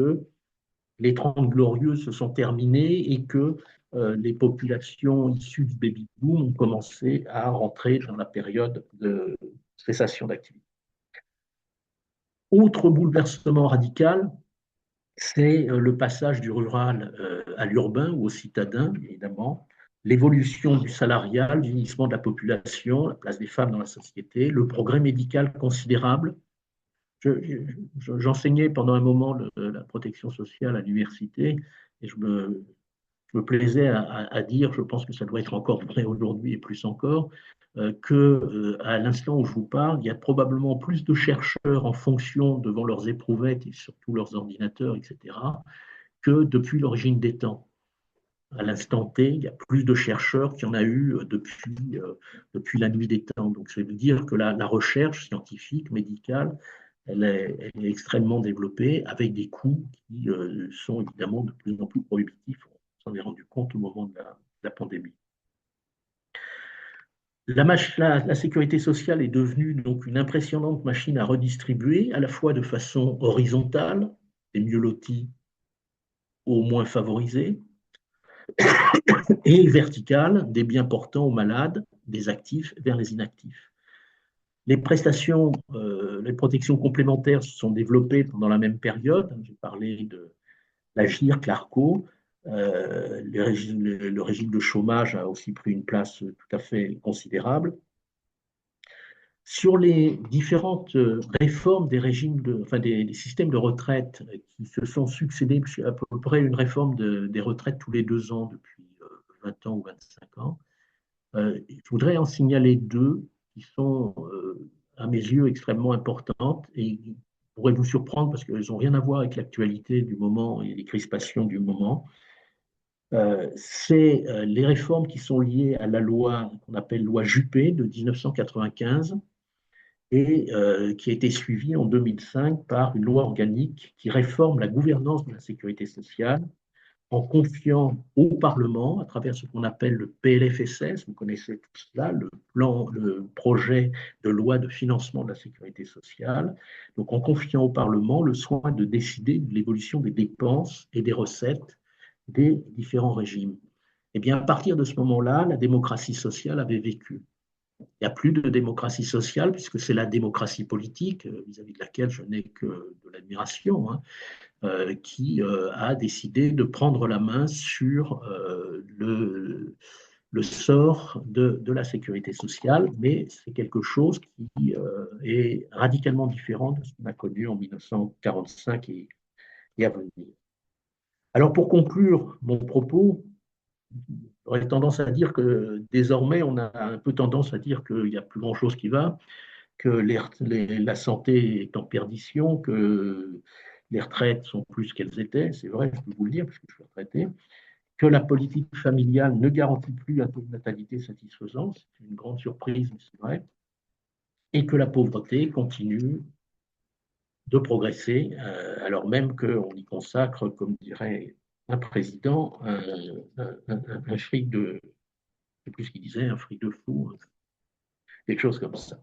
[SPEAKER 2] les 30 glorieuses se sont terminées et que les populations issues du baby-boom ont commencé à rentrer dans la période de cessation d'activité. Autre bouleversement radical, c'est le passage du rural à l'urbain ou au citadin, évidemment, l'évolution du salariat, le vieillissement de la population, la place des femmes dans la société, le progrès médical considérable. J'enseignais pendant un moment la protection sociale à l'université et je me plaisais à dire, je pense que ça doit être encore vrai aujourd'hui et plus encore, que à l'instant où je vous parle, il y a probablement plus de chercheurs en fonction devant leurs éprouvettes et surtout leurs ordinateurs, etc., que depuis l'origine des temps. À l'instant T, il y a plus de chercheurs qu'il y en a eu depuis la nuit des temps. Donc, ça veut dire que la recherche scientifique, médicale, elle est extrêmement développée avec des coûts qui sont évidemment de plus en plus prohibitifs. On s'en est rendu compte au moment de la pandémie. La sécurité sociale est devenue donc une impressionnante machine à redistribuer, à la fois de façon horizontale, des mieux lotis aux moins favorisés, et verticale, des bien portants aux malades, des actifs vers les inactifs. Les prestations, les protections complémentaires se sont développées pendant la même période. J'ai parlé de la GIRC, l'ARCO. Le régime de chômage a aussi pris une place tout à fait considérable. Sur les différentes réformes des régimes enfin des systèmes de retraite qui se sont succédés, à peu près une réforme des retraites tous les 2 ans depuis 20 ans ou 25 ans, je voudrais en signaler deux qui sont, à mes yeux, extrêmement importantes et qui pourraient vous surprendre parce qu'elles n'ont rien à voir avec l'actualité du moment et les crispations du moment. C'est les réformes qui sont liées à la loi qu'on appelle loi Juppé de 1995 et qui a été suivie en 2005 par une loi organique qui réforme la gouvernance de la sécurité sociale en confiant au Parlement, à travers ce qu'on appelle le PLFSS, vous connaissez tout cela, le projet de loi de financement de la sécurité sociale, donc en confiant au Parlement le soin de décider de l'évolution des dépenses et des recettes des différents régimes. Eh bien, à partir de ce moment-là, la démocratie sociale avait vécu. Il n'y a plus de démocratie sociale, puisque c'est la démocratie politique, vis-à-vis de laquelle je n'ai que de l'admiration, hein, qui a décidé de prendre la main sur le sort de la sécurité sociale, mais c'est quelque chose qui est radicalement différent de ce qu'on a connu en 1945 et à venir. Alors pour conclure mon propos, j'aurais tendance à dire que désormais, on a un peu tendance à dire qu'il n'y a plus grand-chose qui va, que la santé est en perdition, que les retraites sont plus qu'elles étaient, c'est vrai, je peux vous le dire, puisque je suis retraité, que la politique familiale ne garantit plus un taux de natalité satisfaisant, c'est une grande surprise, mais c'est vrai, et que la pauvreté continue de progresser, alors même qu'on y consacre, comme dirait un président, un fric de, je ne sais plus ce qu'il disait, un fric de fou, quelque chose comme ça.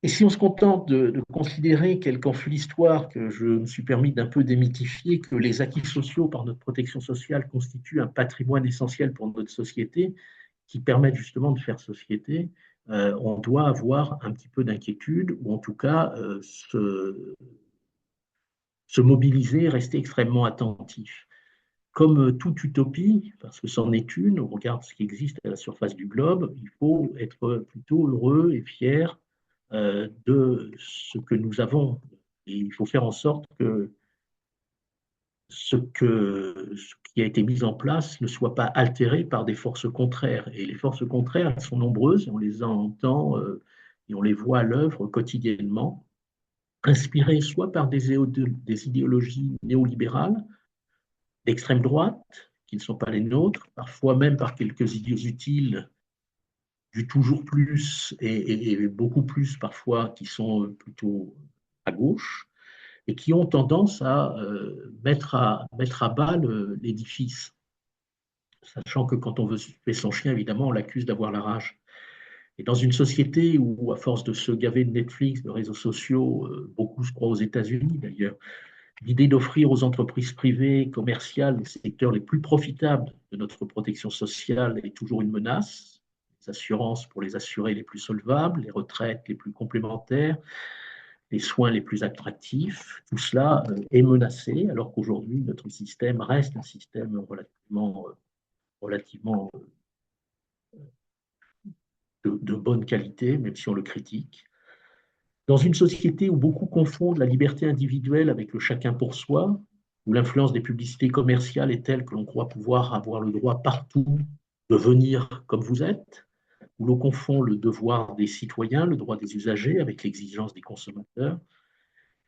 [SPEAKER 2] Et si on se contente de considérer, quel qu'en fut l'histoire, que je me suis permis d'un peu démythifier, que les acquis sociaux par notre protection sociale constituent un patrimoine essentiel pour notre société, qui permettent justement de faire société, on doit avoir un petit peu d'inquiétude, ou en tout cas se mobiliser, rester extrêmement attentif. Comme toute utopie, parce que c'en est une, on regarde ce qui existe à la surface du globe, il faut être plutôt heureux et fier de ce que nous avons. Et il faut faire en sorte que ce qui a été mis en place ne soit pas altéré par des forces contraires. Et les forces contraires, elles sont nombreuses, on les entend et on les voit à l'œuvre quotidiennement, inspirées soit par des idéologies néolibérales, d'extrême droite, qui ne sont pas les nôtres, parfois même par quelques idiots utiles du toujours plus et beaucoup plus parfois qui sont plutôt à gauche et qui ont tendance à mettre à bas l'édifice, sachant que quand on veut tuer son chien, évidemment, on l'accuse d'avoir la rage. Et dans une société où, à force de se gaver de Netflix, de réseaux sociaux, beaucoup se croient aux États-Unis d'ailleurs, l'idée d'offrir aux entreprises privées, commerciales, les secteurs les plus profitables de notre protection sociale est toujours une menace. Les assurances pour les assurés les plus solvables, les retraites les plus complémentaires, les soins les plus attractifs, tout cela est menacé, alors qu'aujourd'hui, notre système reste un système relativement de bonne qualité, même si on le critique. Dans une société où beaucoup confondent la liberté individuelle avec le chacun pour soi, où l'influence des publicités commerciales est telle que l'on croit pouvoir avoir le droit partout de venir comme vous êtes, où l'on confond le devoir des citoyens, le droit des usagers avec l'exigence des consommateurs,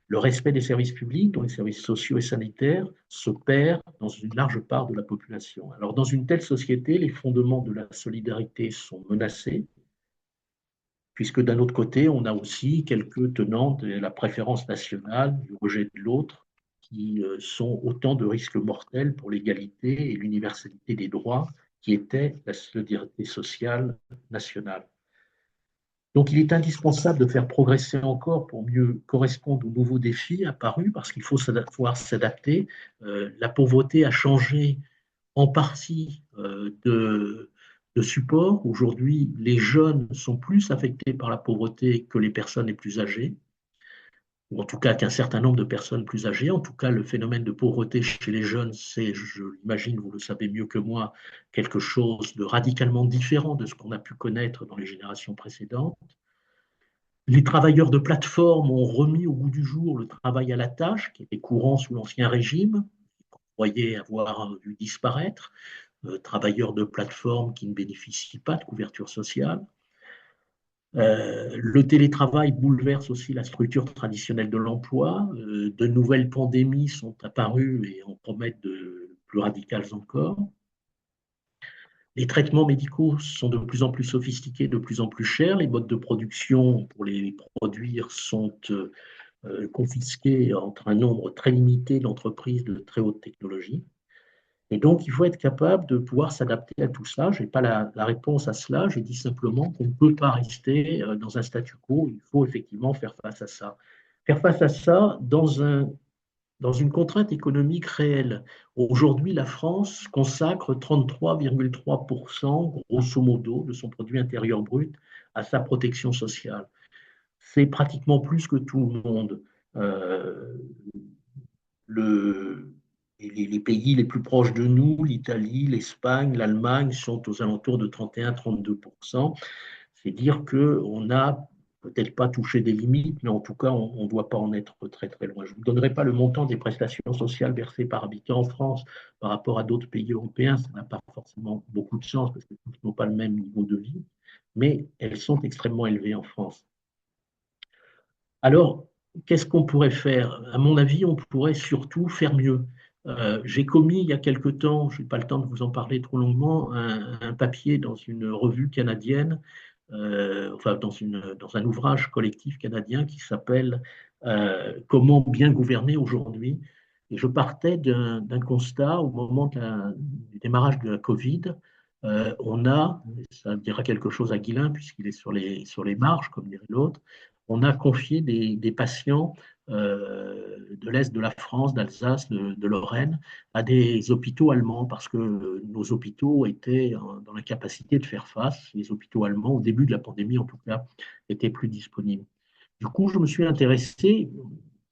[SPEAKER 2] le respect des services publics, dont les services sociaux et sanitaires, se perd dans une large part de la population. Alors, dans une telle société, les fondements de la solidarité sont menacés, puisque d'un autre côté, on a aussi quelques tenants de la préférence nationale, du rejet de l'autre, qui sont autant de risques mortels pour l'égalité et l'universalité des droits qui étaient la solidarité sociale nationale. Donc, il est indispensable de faire progresser encore pour mieux correspondre aux nouveaux défis apparus, parce qu'il faut pouvoir s'adapter. La pauvreté a changé en partie de support. Aujourd'hui, les jeunes sont plus affectés par la pauvreté que les personnes les plus âgées, ou en tout cas qu'un certain nombre de personnes plus âgées. En tout cas, le phénomène de pauvreté chez les jeunes, c'est, je l'imagine, vous le savez mieux que moi, quelque chose de radicalement différent de ce qu'on a pu connaître dans les générations précédentes. Les travailleurs de plateforme ont remis au goût du jour le travail à la tâche, qui était courant sous l'Ancien Régime, qu'on croyait avoir vu disparaître. Travailleurs de plateforme qui ne bénéficient pas de couverture sociale. Le télétravail bouleverse aussi la structure traditionnelle de l'emploi. De nouvelles pandémies sont apparues et en promettent de plus radicales encore. Les traitements médicaux sont de plus en plus sophistiqués, de plus en plus chers. Les modes de production pour les produire sont confisqués entre un nombre très limité d'entreprises de très haute technologie. Et donc, il faut être capable de pouvoir s'adapter à tout ça. Je n'ai pas la réponse à cela. J'ai dit simplement qu'on ne peut pas rester dans un statu quo. Il faut effectivement faire face à ça. Faire face à ça dans une contrainte économique réelle. Aujourd'hui, la France consacre 33,3%, grosso modo, de son produit intérieur brut à sa protection sociale. C'est pratiquement plus que tout le monde. Euh, le, les pays les plus proches de nous, l'Italie, l'Espagne, l'Allemagne, sont aux alentours de 31-32%. C'est dire qu'on n'a peut-être pas touché des limites, mais en tout cas, on ne doit pas en être très très loin. Je ne vous donnerai pas le montant des prestations sociales versées par habitant en France par rapport à d'autres pays européens. Ça n'a pas forcément beaucoup de sens parce que tous n'ont pas le même niveau de vie, mais elles sont extrêmement élevées en France. Alors, qu'est-ce qu'on pourrait faire? À mon avis, on pourrait surtout faire mieux. J'ai commis il y a quelque temps, je n'ai pas le temps de vous en parler trop longuement, un papier dans une revue canadienne, enfin dans un ouvrage collectif canadien qui s'appelle Comment bien gouverner aujourd'hui. Et je partais d'un constat au moment du démarrage de la Covid. On a, ça dira quelque chose à Guilain puisqu'il est sur les marges, comme dirait l'autre, on a confié des patients de l'Est de la France, d'Alsace, de Lorraine, à des hôpitaux allemands parce que nos hôpitaux étaient dans l'incapacité de faire face. Les hôpitaux allemands, au début de la pandémie en tout cas, étaient plus disponibles. Du coup, je me suis intéressé, en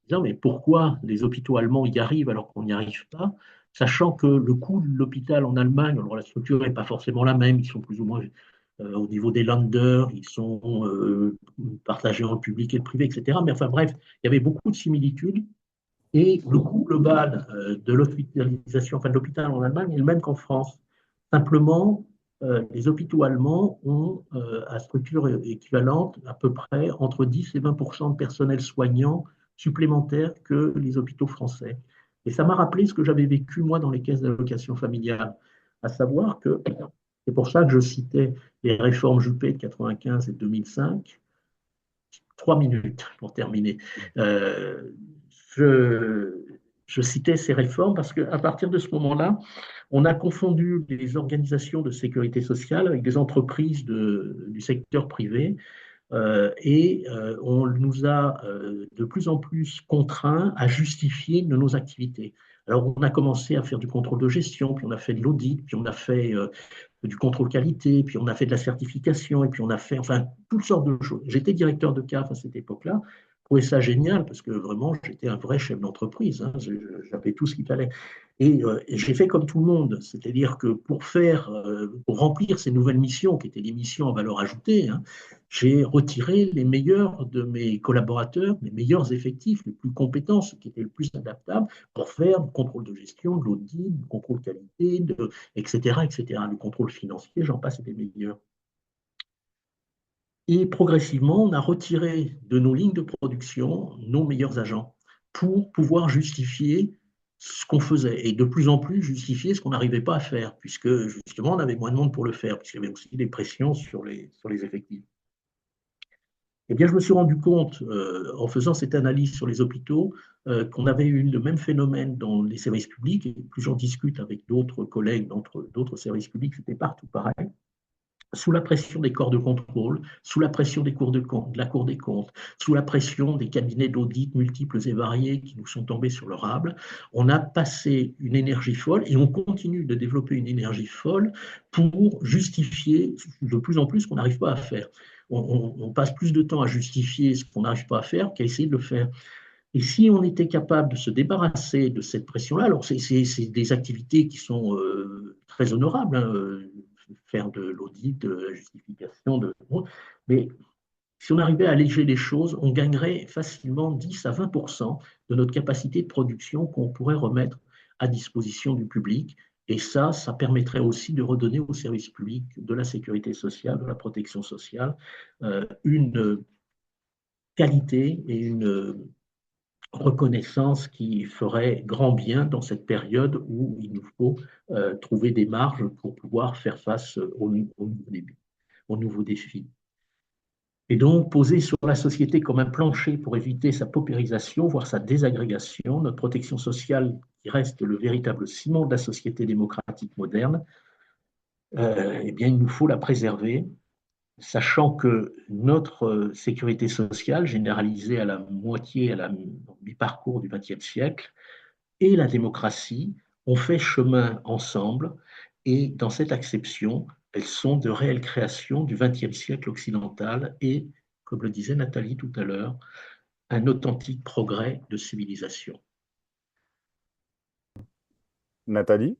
[SPEAKER 2] disant, mais pourquoi les hôpitaux allemands y arrivent alors qu'on n'y arrive pas, sachant que le coût de l'hôpital en Allemagne, alors la structure n'est pas forcément la même, ils sont plus ou moins au niveau des Länder, ils sont partagés en public et le privé, etc. Mais enfin bref, il y avait beaucoup de similitudes. Et le coût global de l'hospitalisation, enfin de l'hôpital en Allemagne est le même qu'en France. Simplement, les hôpitaux allemands ont à structure équivalente à peu près entre 10 et 20 de personnel soignant supplémentaire que les hôpitaux français. Et ça m'a rappelé ce que j'avais vécu moi dans les caisses d'allocation familiale, à savoir que c'est pour ça que je citais les réformes Juppé de 95 et 2005. 3 minutes pour terminer. Euh, je, je citais ces réformes parce qu'à partir de ce moment-là, on a confondu les organisations de sécurité sociale avec des entreprises du secteur privé on nous a de plus en plus contraints à justifier de nos activités. Alors, on a commencé à faire du contrôle de gestion, puis on a fait de l'audit, puis on a fait du contrôle qualité, puis on a fait de la certification, et puis on a fait, enfin, toutes sortes de choses. J'étais directeur de CAF à cette époque-là. Je trouvais ça génial parce que vraiment, j'étais un vrai chef d'entreprise. Hein. J'avais tout ce qu'il fallait. Et j'ai fait comme tout le monde, c'est-à-dire que pour remplir ces nouvelles missions, qui étaient des missions à valeur ajoutée, hein, j'ai retiré les meilleurs de mes collaborateurs, les meilleurs effectifs, les plus compétents, ceux qui étaient le plus adaptables, pour faire du contrôle de gestion, de l'audit, du contrôle qualité, etc., etc. Le contrôle financier, j'en passe, et des meilleurs. Et progressivement, on a retiré de nos lignes de production nos meilleurs agents pour pouvoir justifier ce qu'on faisait et de plus en plus justifier ce qu'on n'arrivait pas à faire, puisque justement, on avait moins de monde pour le faire, puisqu'il y avait aussi des pressions sur les effectifs. Eh bien, je me suis rendu compte, en faisant cette analyse sur les hôpitaux, qu'on avait eu le même phénomène dans les services publics. Et plus j'en discute avec d'autres collègues d'autres services publics, c'était partout pareil. Sous la pression des corps de contrôle, sous la pression des cours de compte, de la Cour des comptes, sous la pression des cabinets d'audit multiples et variés qui nous sont tombés sur le rable, on a passé une énergie folle et on continue de développer une énergie folle pour justifier de plus en plus ce qu'on n'arrive pas à faire. On passe plus de temps à justifier ce qu'on n'arrive pas à faire qu'à essayer de le faire. Et si on était capable de se débarrasser de cette pression-là, alors c'est des activités qui sont très honorables, hein, faire de l'audit, de la justification, mais si on arrivait à alléger les choses, on gagnerait facilement 10 à 20 de notre capacité de production qu'on pourrait remettre à disposition du public. Et ça permettrait aussi de redonner au service public de la sécurité sociale, de la protection sociale, une qualité et une reconnaissance qui ferait grand bien dans cette période où il nous faut trouver des marges pour pouvoir faire face aux nouveaux défis. Et donc, poser sur la société comme un plancher pour éviter sa paupérisation, voire sa désagrégation, notre protection sociale qui reste le véritable ciment de la société démocratique moderne, eh bien, il nous faut la préserver, sachant que notre sécurité sociale, généralisée à la moitié, à la mi-parcours du XXe siècle, et la démocratie ont fait chemin ensemble, et dans cette acception, elles sont de réelles créations du XXe siècle occidental et, comme le disait Nathalie tout à l'heure, un authentique progrès de civilisation.
[SPEAKER 1] Nathalie?